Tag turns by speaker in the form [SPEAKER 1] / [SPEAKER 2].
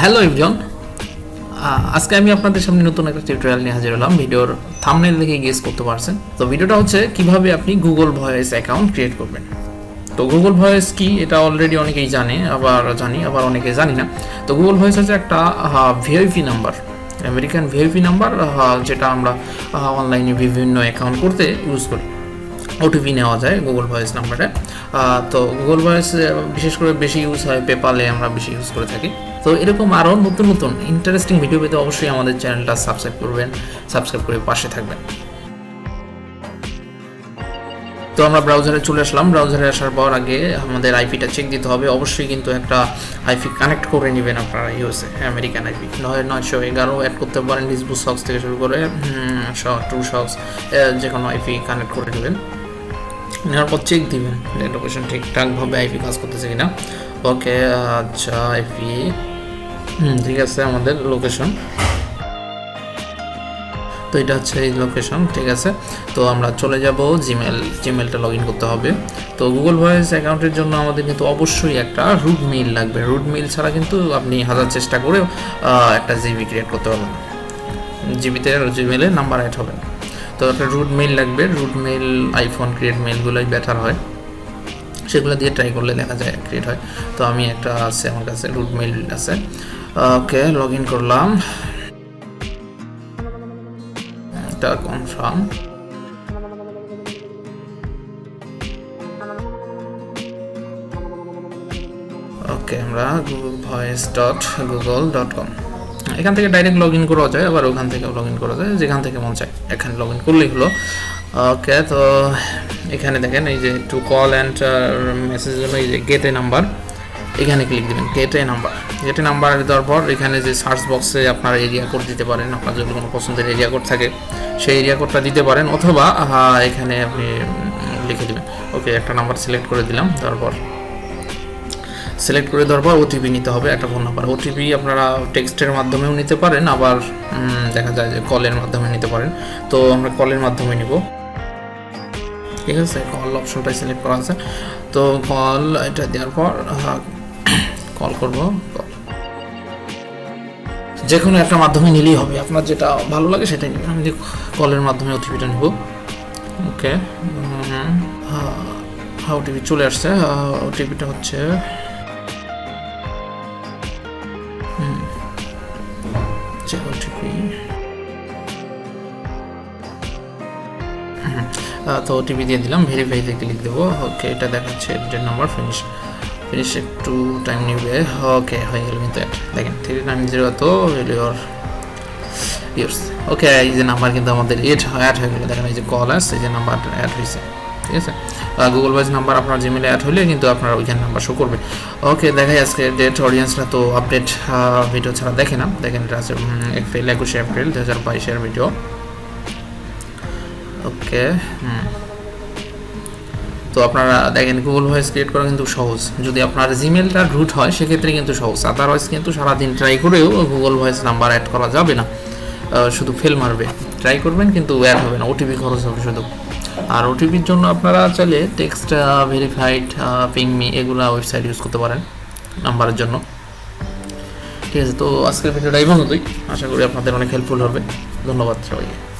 [SPEAKER 1] Hello everyone, আজকে আমি আপনাদের সামনে নতুন একটা টিউটোরিয়াল নিয়ে হাজির হলাম। ভিডিওর থাম্বনেল দেখে গেস করতে পারছেন। তো ভিডিওটা হচ্ছে কিভাবে আপনি গুগল ভয়েস অ্যাকাউন্ট ক্রিয়েট করবেন। তো গুগল ভয়েস কি এটা অলরেডি অনেকেই জানে, আবার অনেকে জানি না। তো গুগল ভয়েস হচ্ছে একটা VIP number, American VIP number, যেটা আমরা অনলাইনে বিভিন্ন অ্যাকাউন্ট করতে ইউজ করি। ওটিপি নেওয়া যায় গুগল ভয়েস নাম্বারে। তো গুগল ভয়েস বিশেষ করে বেশি ইউজ হয় পেপালে, আমরা বেশি ইউজ করে থাকি। তো এরকম আরও নতুন নতুন ইন্টারেস্টিং ভিডিও পেতে অবশ্যই আমাদের চ্যানেলটা সাবস্ক্রাইব করে পাশে থাকবেন। তো আমরা ব্রাউজারে চলে আসলাম। ব্রাউজারে আসার পর আগে আমাদের আইপিটা চেক দিতে হবে। অবশ্যই কিন্তু একটা আইপি কানেক্ট করে নেবেন আপনারা ইউএসএ আমেরিকান আইপি 911 অ্যাড করতে পারেন। ডিসবু সক্স থেকে শুরু করে ট্রু সক্স যে কোনো আইপি কানেক্ট করে নেবেন। নেওয়ার পর চেক দিবেন যে লোকেশন ঠিকঠাকভাবে আইপি কাজ করতেছে কিনা। ওকে, আচ্ছা আইপি ঠিক আছে, আমাদের লোকেশন তো এটা হচ্ছে এই লোকেশন, ঠিক আছে। তো আমরা চলে যাব জিমেলটা লগ ইন করতে হবে। তো গুগল ভয়েস অ্যাকাউন্টের জন্য আমাদের কিন্তু অবশ্যই একটা রুট মেইল লাগবে। রুট মেইল ছাড়া কিন্তু আপনি হাজার চেষ্টা করেও একটা জিবি ক্রিয়েট করতে পারবেন না, জিমেলে নাম্বার অ্যাড হবে না। তো একটা রুট মেইল লাগবে। রুট মেইল আইফোন ক্রিয়েট মেইলগুলোই বেটার হয়, সেগুলো দিয়ে ট্রাই করলে দেখা যায় ক্রিয়েট হয়। তো আমি একটা আছে আমার কাছে, রুট মেইল আছে। ওকে, লগ ইন করলাম, এটা কনফার্ম। ওকে, আমরা voice.google.com এখান থেকে ডাইরেক্ট লগ ইন করা যায়, আবার ওখান থেকেও লগ ইন করা যায়, যেখান থেকে মন চায় এখানে লগ ইন করলেই হলো। ওকে, তো এখানে দেখেন এই যে টু কল অ্যান্ড মেসেজের জন্য এই যে গেট এ নাম্বার, এখানে ক্লিক দেবেন। গেট এ নাম্বার দেওয়ার পর এখানে যে সার্চ বক্সে আপনার এরিয়া কোড দিতে পারেন। আপনার যদি কোনো পছন্দের এরিয়া কোড থাকে সেই এরিয়া কোডটা দিতে পারেন, অথবা এখানে আপনি লিখে দেবেন। ওকে, একটা নাম্বার সিলেক্ট করে দিলাম। তারপর সিলেক্ট করে দেওয়ার পর ওটিপি নিতে হবে, একটা ফোন নাম্বার। ওটিপি আপনারা টেক্সটের মাধ্যমেও নিতে পারেন, আবার দেখা যায় যে কলের মাধ্যমে নিতে পারেন। তো আমরা কলের মাধ্যমে নিব, ঠিক আছে। কল অপশনটাই সিলেক্ট করা আছে। তো কল এটা দেওয়ার পর কল করব। যে কোনো একটা মাধ্যমে নিলেই হবে, আপনার যেটা ভালো লাগে সেটাই নেবেন। আমি কলের মাধ্যমে ওটিপিটা নেব। ওকে, ওটিপি চলে আসছে। ওটিপিটা হচ্ছে তো ওটিপি দিয়ে দিলাম, ভেরিফাইতে ক্লিক দেবো। ওকে, এটা দেখাচ্ছে এডিটের নাম্বার, ফিনিশ একটু টাইম নিবে। ওকে, হয়ে গেল কিন্তু দেখেন 390 তো ইয়ার্স। ওকে, এই যে নাম্বার কিন্তু আমাদের অ্যাড হয়ে গেলো। দেখেন এই যে কল আসছে, এই যে নাম্বার অ্যাড হয়েছে, ঠিক আছে। গুগল ভয়েস নাম্বার আপনার জিমেলে অ্যাড হলে কিন্তু আপনার ওইখানে নাম্বার শো করবে। ওকে, দেখাই আজকে ডেট। অডিয়েন্সরা তো আপডেট ভিডিও ছাড়া দেখে না। দেখেন এটা আছে 21 এপ্রিল 2022 ভিডিও। ওকে, তো আপনারা দেখেন গুগল ভয়েস ক্রিয়েট করা কিন্তু সহজ। যদি আপনার জিমেলটা রুট হয় সেক্ষেত্রে কিন্তু সহজ, আদারওয়াইজ কিন্তু সারাদিন ট্রাই করেও গুগল ভয়েস নাম্বার অ্যাড করা যাবে না, শুধু ফেল মারবে। ট্রাই করবেন কিন্তু অ্যাড হবে না, ওটিপি খরচ হবে শুধু। আর ওটিপির জন্য আপনারা চাইলে টেক্সট ভেরিফাইড, পিংমি এগুলা ওয়েবসাইট ইউজ করতে পারেন নাম্বারের জন্য, ঠিক আছে। তো আজকের ভিডিওটা এই পর্যন্তই, আশা করি আপনাদের অনেক হেল্পফুল হবে। ধন্যবাদ সবাইকে।